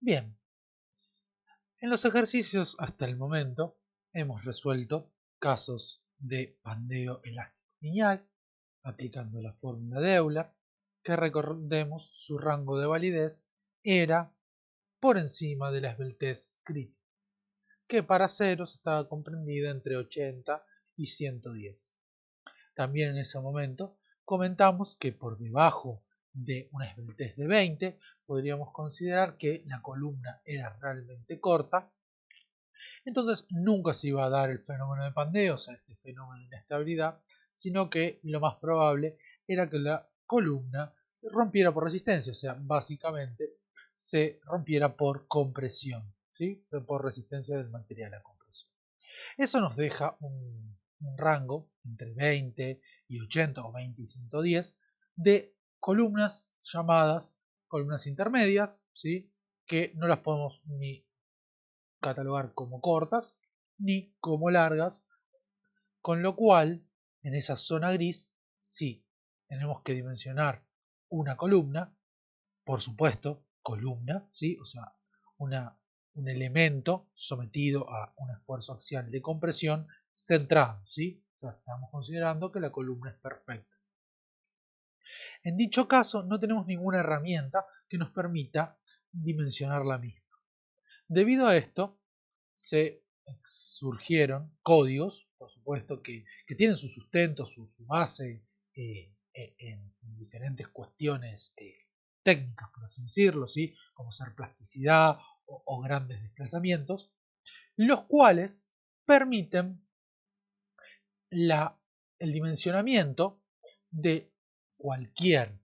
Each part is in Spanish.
Bien, en los ejercicios hasta el momento hemos resuelto casos de pandeo elástico lineal aplicando la fórmula de Euler, que recordemos su rango de validez era por encima de la esbeltez crítica, que para ceros estaba comprendida entre 80 y 110. También en ese momento comentamos que por debajo de una esbeltez de 20 podríamos considerar que la columna era realmente corta, entonces nunca se iba a dar el fenómeno de pandeo, o sea, este fenómeno de inestabilidad, sino que lo más probable era que la columna rompiera por resistencia, o sea, básicamente se rompiera por compresión, ¿sí? Por resistencia del material a compresión. Eso nos deja un rango entre 20 y 80 o 20 y 110 de columnas llamadas columnas intermedias, ¿sí? Que no las podemos ni catalogar como cortas ni como largas, con lo cual en esa zona gris sí tenemos que dimensionar una columna, por supuesto, columna, ¿sí? O sea, una, un elemento sometido a un esfuerzo axial de compresión centrado, ¿sí? O sea, estamos considerando que la columna es perfecta. En dicho caso, no tenemos ninguna herramienta que nos permita dimensionar la misma. Debido a esto, se surgieron códigos, por supuesto, que tienen su sustento, su base en diferentes cuestiones técnicas, por así decirlo, ¿sí? Como ser plasticidad o grandes desplazamientos, los cuales permiten el dimensionamiento de cualquier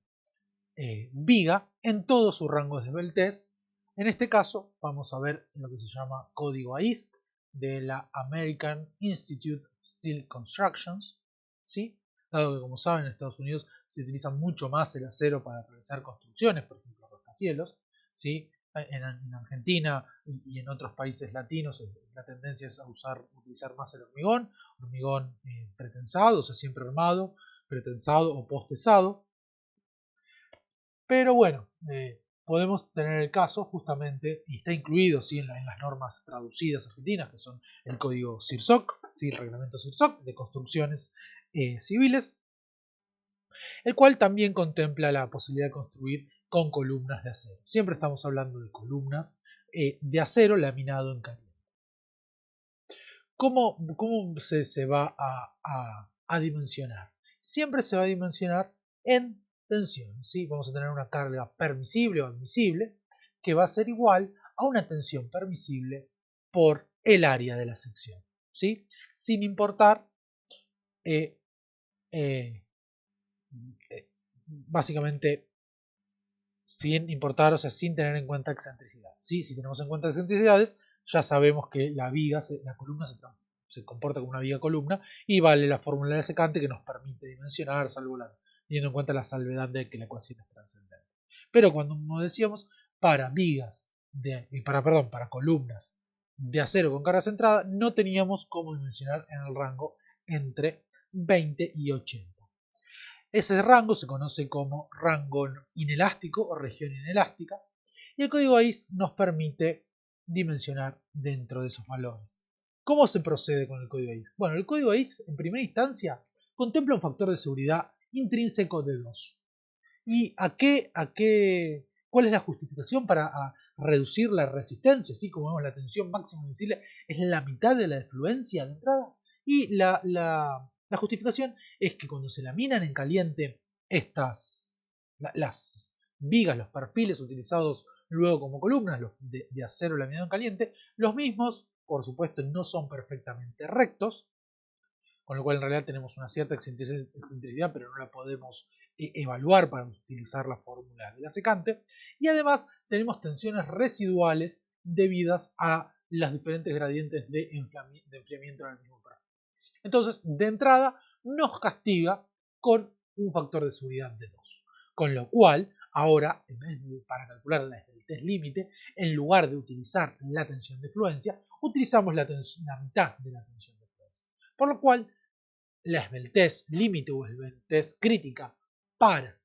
viga en todos sus rangos de esbeltez. En este caso vamos a ver lo que se llama código AISC de la American Institute of Steel Constructions, ¿sí? Dado que, como saben, en Estados Unidos se utiliza mucho más el acero para realizar construcciones, por ejemplo rascacielos, ¿sí? En Argentina y en otros países latinos la tendencia es a utilizar más el hormigón pretensado, o sea, siempre armado, pretensado o postesado. Pero bueno, podemos tener el caso justamente, y está incluido ¿sí? en las normas traducidas argentinas, que son el código CIRSOC, ¿sí? El reglamento CIRSOC de construcciones civiles, el cual también contempla la posibilidad de construir con columnas de acero. Siempre estamos hablando de columnas de acero laminado en caliente. ¿Cómo se va a dimensionar? Siempre se va a dimensionar en tensión, ¿sí? Vamos a tener una carga permisible o admisible que va a ser igual a una tensión permisible por el área de la sección, ¿sí? Sin importar, eh, eh, básicamente, sin importar, o sea, sin tener en cuenta excentricidad, ¿sí? Si tenemos en cuenta excentricidades, ya sabemos que la viga, la columna se comporta como una viga columna y vale la fórmula de secante que nos permite dimensionar, teniendo en cuenta la salvedad de que la ecuación es trascendente. Pero cuando, como decíamos, para vigas, para columnas de acero con carga centrada, no teníamos cómo dimensionar en el rango entre 20 y 80. Ese rango se conoce como rango inelástico o región inelástica y el código AIS nos permite dimensionar dentro de esos valores. ¿Cómo se procede con el código AIS? Bueno, el código AIS en primera instancia contempla un factor de seguridad intrínseco de 2. ¿Y cuál es la justificación para reducir la resistencia? Así como vemos, la tensión máxima admisible es la mitad de la efluencia de entrada. Y la justificación es que cuando se laminan en caliente las vigas, los perfiles utilizados luego como columnas, los de acero laminado en caliente, los mismos, por supuesto, no son perfectamente rectos, con lo cual en realidad tenemos una cierta excentricidad, pero no la podemos evaluar para utilizar la fórmula de la secante, y además tenemos tensiones residuales debidas a los diferentes gradientes de enfriamiento en el mismo perfil. Entonces, de entrada, nos castiga con un factor de seguridad de 2, con lo cual ahora, para calcular la esbeltez límite, en lugar de utilizar la tensión de fluencia, utilizamos la mitad de la tensión de fluencia. Por lo cual, la esbeltez límite o esbeltez crítica para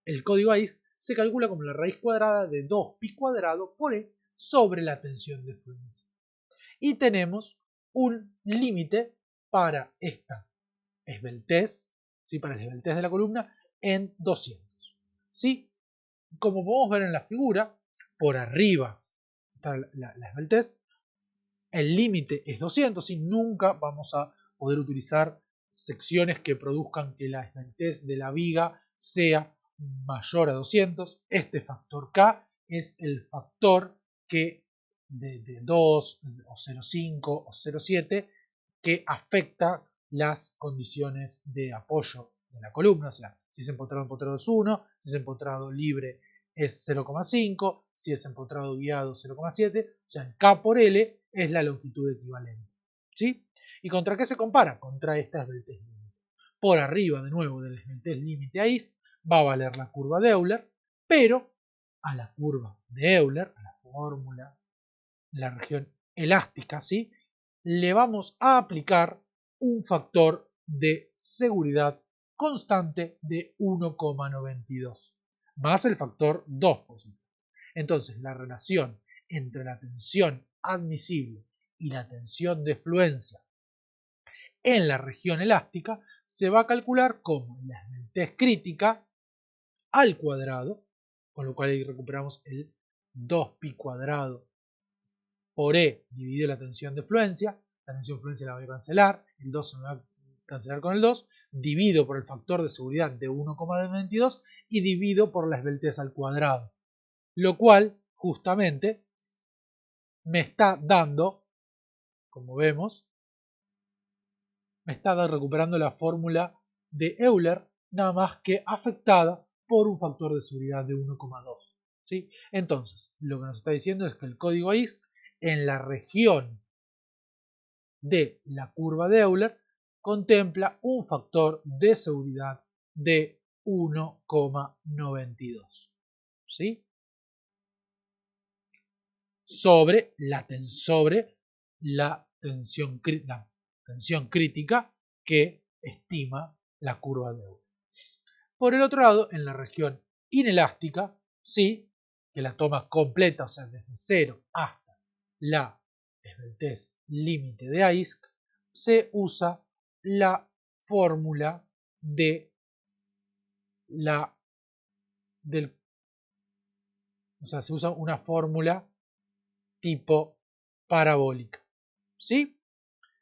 el código AIS se calcula como la raíz cuadrada de 2pi cuadrado por E sobre la tensión de fluencia. Y tenemos un límite para esta esbeltez, ¿sí? Para la esbeltez de la columna en 200. ¿Sí? Como podemos ver en la figura, por arriba está la esbeltez, el límite es 200 y nunca vamos a poder utilizar secciones que produzcan que la esbeltez de la viga sea mayor a 200. Este factor K es el factor que de 2 o 0,5 o 0,7 que afecta las condiciones de apoyo de la columna. O sea, si es empotrado es 1, si es empotrado libre es 0,5, si es empotrado guiado 0,7, o sea, el K por L es la longitud equivalente. ¿Sí? ¿Y contra qué se compara? Contra esta esbeltez límite. Por arriba, de nuevo, del esbeltez límite a IS, va a valer la curva de Euler, pero a la curva de Euler, a la fórmula, la región elástica, ¿sí? Le vamos a aplicar un factor de seguridad constante de 1,92 más el factor 2, por supuesto. Entonces, la relación entre la tensión admisible y la tensión de fluencia en la región elástica se va a calcular como la esbeltez crítica al cuadrado, con lo cual ahí recuperamos el 2pi cuadrado por E dividido la tensión de fluencia. La tensión de fluencia la voy a cancelar, el 2 se me va a cancelar con el 2, divido por el factor de seguridad de 1,22 y divido por la esbeltez al cuadrado. Lo cual, justamente, me está dando, como vemos, me está recuperando la fórmula de Euler, nada más que afectada por un factor de seguridad de 1,2. ¿Sí? Entonces, lo que nos está diciendo es que el código X en la región de la curva de Euler contempla un factor de seguridad de 1,92. ¿Sí? Sobre la tensión crítica que estima la curva de Euler. Por el otro lado, en la región inelástica, ¿sí? Que la toma completa, o sea, desde 0 hasta la esbeltez límite de AISC, se usa la fórmula o sea, se usa una fórmula tipo parabólica, ¿sí?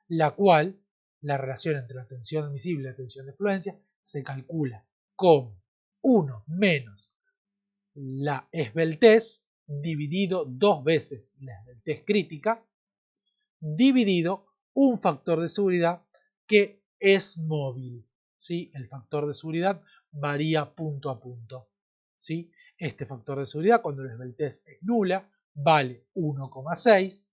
La cual, la relación entre la tensión admisible y la tensión de fluencia se calcula como 1 menos la esbeltez dividido 2 veces la esbeltez crítica dividido un factor de seguridad que es móvil. ¿Sí? El factor de seguridad varía punto a punto. ¿Sí? Este factor de seguridad, cuando la esbeltez es nula, vale 1,6.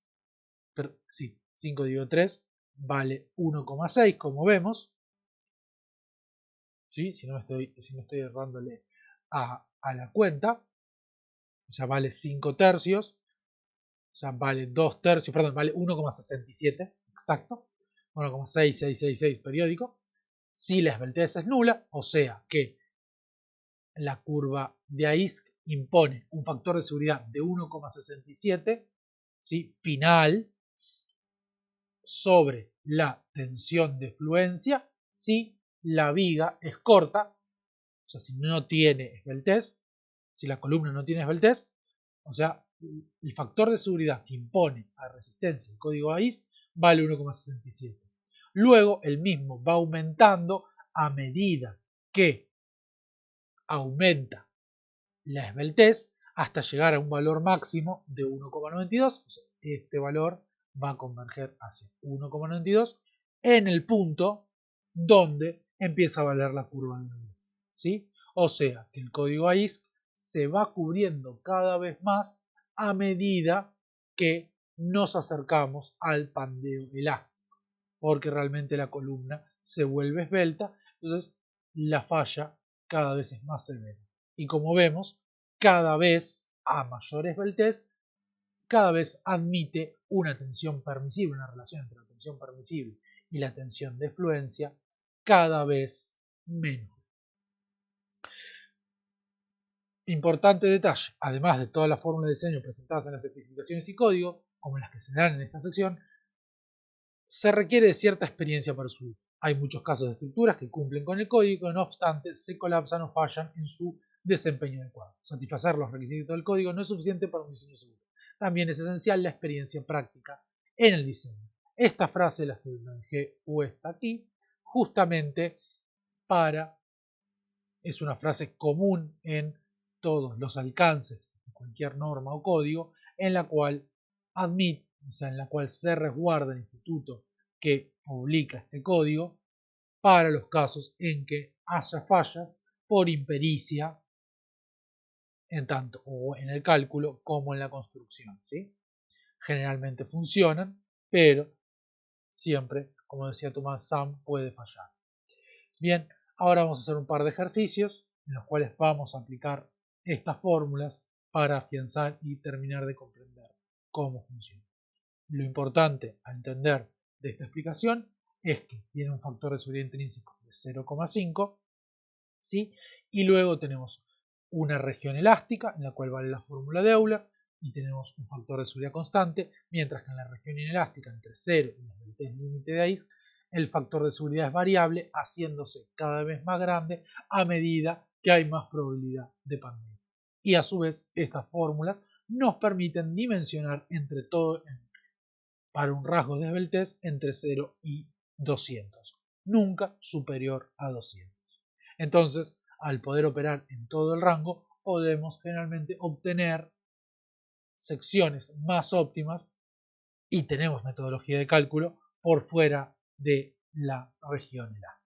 Sí, 5 dividido 3 vale 1,6, como vemos. ¿Sí? Si no estoy errándole a la cuenta. O sea, vale 5 tercios. O sea, vale 2 tercios, perdón, vale 1,67, exacto. 1,6666 periódico. Si la esbeltez es nula, o sea que la curva de AISC impone un factor de seguridad de 1,67, ¿sí? Final, sobre la tensión de fluencia, si la viga es corta, o sea, si no tiene esbeltez, si la columna no tiene esbeltez, o sea, el factor de seguridad que impone a resistencia el código AIS vale 1,67. Luego el mismo va aumentando a medida que aumenta la esbeltez hasta llegar a un valor máximo de 1,92. O sea, este valor va a converger hacia 1,92 en el punto donde empieza a valer la curva de Euler. ¿Sí? O sea que el código AISC se va cubriendo cada vez más a medida que nos acercamos al pandeo elástico, porque realmente la columna se vuelve esbelta, entonces la falla cada vez es más severa. Y como vemos, cada vez a mayor esbeltez, cada vez admite una tensión permisible, una relación entre la tensión permisible y la tensión de fluencia cada vez menos. Importante detalle, además de todas las fórmulas de diseño presentadas en las especificaciones y código, como las que se dan en esta sección, se requiere de cierta experiencia para su uso. Hay muchos casos de estructuras que cumplen con el código, no obstante, se colapsan o fallan en su desempeño adecuado. Satisfacer los requisitos del código no es suficiente para un diseño seguro. También es esencial la experiencia práctica en el diseño. Esta frase la dejé puesta aquí justamente es una frase común en todos los alcances de cualquier norma o código, en la cual o sea, en la cual se resguarda el instituto que publica este código para los casos en que haya fallas por impericia en tanto o en el cálculo como en la construcción, ¿sí? Generalmente funcionan, pero siempre, como decía Thomas Sam, puede fallar. Bien, ahora vamos a hacer un par de ejercicios en los cuales vamos a aplicar estas fórmulas para afianzar y terminar de comprender cómo funciona. Lo importante a entender de esta explicación es que tiene un factor de seguridad intrínseco de 0,5, ¿sí? Y luego tenemos una región elástica en la cual vale la fórmula de Euler y tenemos un factor de seguridad constante, mientras que en la región inelástica entre 0 y el test límite de Aiz el factor de seguridad es variable, haciéndose cada vez más grande a medida que hay más probabilidad de pandemia. Y a su vez, estas fórmulas nos permiten dimensionar entre todo para un rasgo de esbeltez entre 0 y 200, nunca superior a 200. Entonces, al poder operar en todo el rango, podemos generalmente obtener secciones más óptimas y tenemos metodología de cálculo por fuera de la región elástica.